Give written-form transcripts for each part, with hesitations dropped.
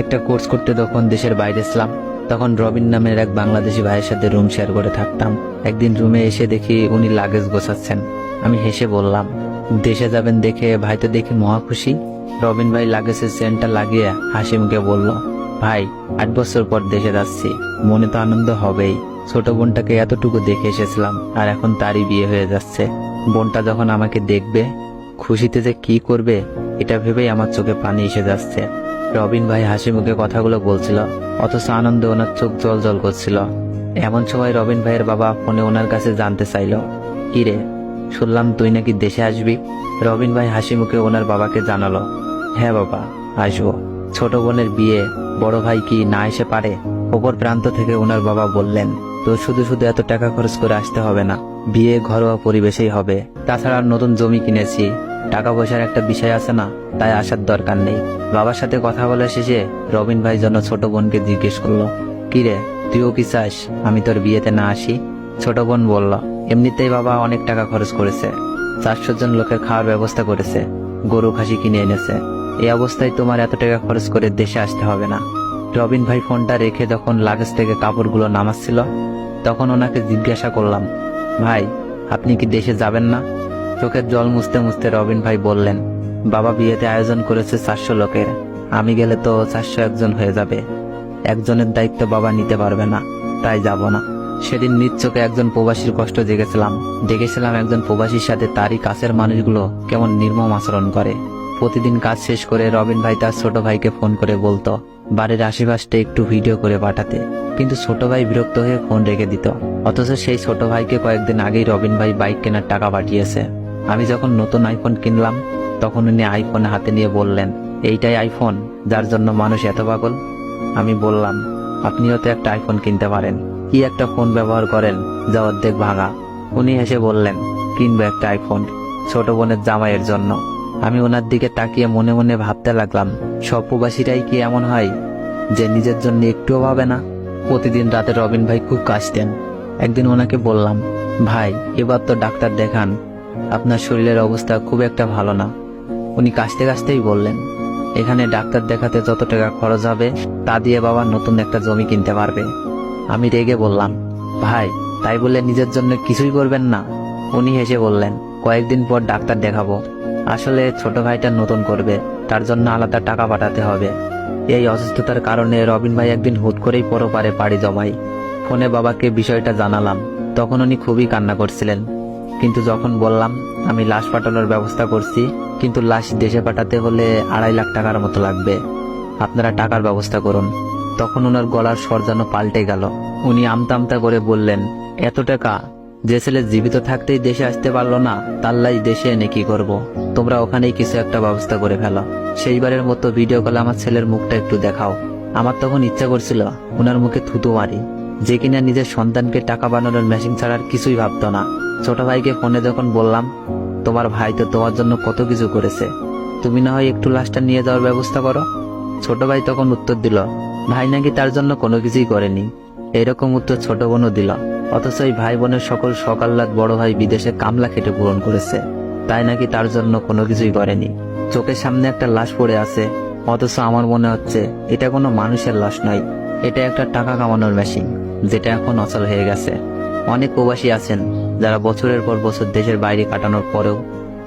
একটা কোর্স করতে যখন দেশের বাইরে ছিলাম, তখন রবিন নামের এক বাংলাদেশি ভাইয়ের সাথে রুম শেয়ার করে থাকতাম। একদিন রুমে এসে দেখি উনি লাগেজ গোছাচ্ছেন। আমি হেসে বললাম, দেশে যাবেন দেখে ভাই তো দেখি মহা খুশি। রবিন ভাই লাগেজের চেনটা লাগিয়ে হাসি মুখে বলল, ভাই 8 বছর পর দেশে যাচ্ছি, মনে তো আনন্দ হবেই। ছোট বোনটাকে এতটুকু দেখে এসেছিলাম, আর এখন তারই বিয়ে হয়ে যাচ্ছে। বোনটা যখন আমাকে দেখবে, খুশিতে যে কি করবে এটা ভেবেই আমার চোখে পানি এসে যাচ্ছে। রবিন ভাই হাসি মুখে কথাগুলো বলছিল, অথচ আনন্দে ওনার চোখ জল জল করছিল। এমন সময় রবিন ভাইয়ের বাবা ফোনে ওনার কাছে জানতে চাইল, কি রে, শুনলাম তুই নাকি দেশে আসবি। রবিন ভাই হাসি মুখে ওনার বাবাকে জানালো, হ্যাঁ বাবা, আসবো। ছোট বোনের বিয়ে, বড় ভাই কি না এসে পারে? অপর প্রান্ত থেকে ওনার বাবা বললেন, তো শুধু শুধু এত টাকা খরচ করে আসতে হবে না, বিয়ে ঘরোয়া পরিবেশেই হবে। তাছাড়া নতুন জমি কিনেছি, টাকা পয়সার একটা বিষয় আছে না, তাই আসার দরকার নেই। বাবার সাথে কথা বলে শেষে রবিন ভাই জন্য ছোট বোনকে জিজ্ঞেস করলো, কি রে, তুইও কি চাস আমি তোর বিয়েতে না আসি? ছোট বোন বলল, এমনিতেই বাবা অনেক টাকা খরচ করেছে, 400 জন লোকের খাওয়ার ব্যবস্থা করেছে, গরু খাসি কিনে এনেছে। এই অবস্থায় তোমার এত টাকা খরচ করে দেশে আসতে হবে না। রবিন ভাই ফোনটা রেখে যখন লাগেজ থেকে কাপড়গুলো নামাচ্ছিল, তখন ওনাকে জিজ্ঞাসা করলাম, ভাই আপনি কি দেশে যাবেন না? চোখের জল মুছতে মুছতে রবিন ভাই বললেন, বাবা বিয়েতে আয়োজন করেছে 400 লোকের, আমি গেলে তো 401 জন হয়ে যাবে। একজনের দায়িত্ব বাবা নিতে পারবে না, তাই যাব না। সেদিন নিজ চোখে একজন প্রবাসীর কষ্ট দেখেছিলাম একজন প্রবাসীর সাথে তারই কাছের মানুষগুলো কেমন নির্মম আচরণ করে। প্রতিদিন কাজ শেষ করে রবিন ভাই তার ছোট ভাইকে ফোন করে বলতো বাড়ির আশেপাশটা একটু ভিডিও করে পাঠাতে, কিন্তু ছোট ভাই বিরক্ত হয়ে ফোন রেখে দিত। অথচ সেই ছোট ভাইকে কয়েকদিন আগেই রবিন ভাই বাইক কেনার টাকা পাঠিয়েছে। আমি যখন নতুন আইফোন কিনলাম, তখন উনি আইফোন হাতে নিয়ে বললেন, এইটাই আইফোন যার জন্য মানুষ এত পাগল? আমি বললাম, আপনিও তো একটা আইফোন কিনতে পারেন, কি একটা ফোন ব্যবহার করেন যা অর্ধেক ভাঙা। উনি হেসে বললেন, কিনবো একটা আইফোন ছোট বোনের জামাইয়ের জন্য। আমি ওনার দিকে তাকিয়ে মনে মনে ভাবতে লাগলাম, সব প্রবাসীরাই কি এমন হয় যে নিজের জন্য একটুও ভাবে না? প্রতিদিন রাতে রবিন ভাই খুব কাশতেন। একদিন ওনাকে বললাম, ভাই এবার তো ডাক্তার দেখান, আপনার শরীরের অবস্থা খুব একটা ভালো না। উনি কাশতে কাশতেই বললেন, এখানে ডাক্তার দেখাতে যত টাকা খরচ হবে তা দিয়ে বাবা নতুন একটা জমি কিনতে পারবে। আমি রেগে বললাম, ভাই তাই বলে নিজের জন্য কিছুই করবেন না? উনি হেসে বললেন, কয়েকদিন পর ডাক্তার দেখাবো। আসলে ছোট ভাইটা নতুন করবে, তার জন্য আলাদা টাকা পাঠাতে হবে। এই অসুস্থতার কারণে রবিন ভাই একদিন হুট করেই পরপারে পাড়ি জমাই। ফোনে বাবাকে বিষয়টা জানালাম, তখন উনি খুবই কান্না করছিলেন। কিন্তু যখন বললাম আমি লাশ পাঠানোর ব্যবস্থা করছি, কিন্তু লাশ দেশে পাঠাতে হলে 2.5 লাখ টাকার মতো লাগবে, আপনারা টাকার ব্যবস্থা করুন। তখন ওনার গলার স্বর যেন পাল্টে গেল। উনি আমতা আমতা করে বললেন, এত টাকা? যে ছেলে জীবিত থাকতেই দেশে আসতে পারলো না, তার লাশ দেশে এনে কি করব? তোমরা ওখানেই কিছু একটা ব্যবস্থা করে ফেলো। সেইবারের মতো ভিডিও কলে আমার ছেলের মুখটা একটু দেখাও। আমার তখন ইচ্ছা করছিল ওনার মুখে থুতু মারি, যে কিনা নিজের সন্তানকে টাকা বানানোর মেশিন ছাড়ার কিছুই ভাবতো না। ছোট ভাইকে ফোনে যখন বললাম, তোমার ভাই তো তোমার জন্য কত কিছু করেছে, তুমি না হয় একটু লাশটা নিয়ে যাওয়ার ব্যবস্থা করো। ছোট ভাই তখন উত্তর দিল, ভাই নাকি তার জন্য কোনো কিছুই করেনি। এরকম উত্তর ছোট বোনও দিল। অথচ এই ভাই বোনের সকল সকাল্লাদ বড় ভাই বিদেশে কামলা খেটে পূরণ করেছে, তাই নাকি তার জন্য কোনো কিছুই করেনি। চোখের সামনে একটা লাশ পড়ে আছে, অথচ আমার মনে হচ্ছে এটা কোনো মানুষের লাশ নয়, এটা একটা টাকা কামানোর মেশিন, যেটা এখন অচল হয়ে গেছে। অনেক প্রবাসী আছেন যারা বছরের পর বছর দেশের বাইরে কাটানোর পরেও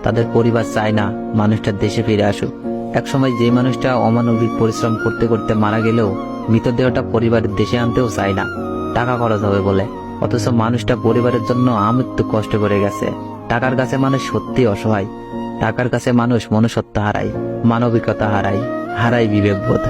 তাদের পরিবার চায় না মানুষটা দেশে ফিরে আসুক। একসময় যে মানুষটা অমানবিক পরিশ্রম করতে করতে মারা গেলেও মৃতদেহটা পরিবারের দেশে আনতেও চায় না, টাকা খরচ হবে বলে। অথচ মানুষটা পরিবারের জন্য আমৃত্যু কষ্ট করে গেছে। টাকার কাছে মানুষ সত্যি অসহায়, টাকার কাছে মানুষ মনুষ্যত্ব হারায়, মানবিকতা হারায়, হারায় বিবেকবোধ।